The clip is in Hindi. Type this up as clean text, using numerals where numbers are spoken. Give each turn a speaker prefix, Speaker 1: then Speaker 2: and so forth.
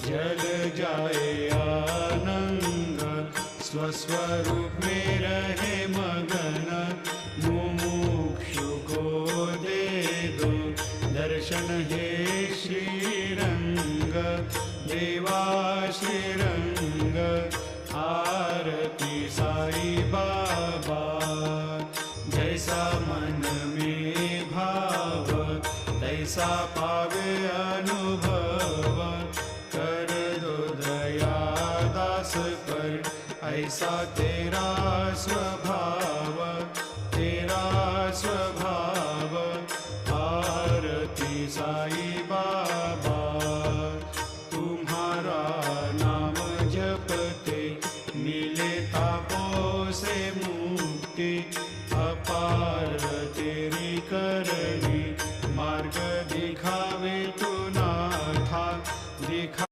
Speaker 1: जल जाए आनंद, स्वस्वरूप में रहे मगन। मुमुक्षु को दे दो दर्शन हे श्रीरंग, देवा श्रीरंग। आरती साई बाबा, जैसा मन में भाव तैसा पावे अनुभव। कर दो दया दास पर ऐसा तेरा स्वभाव।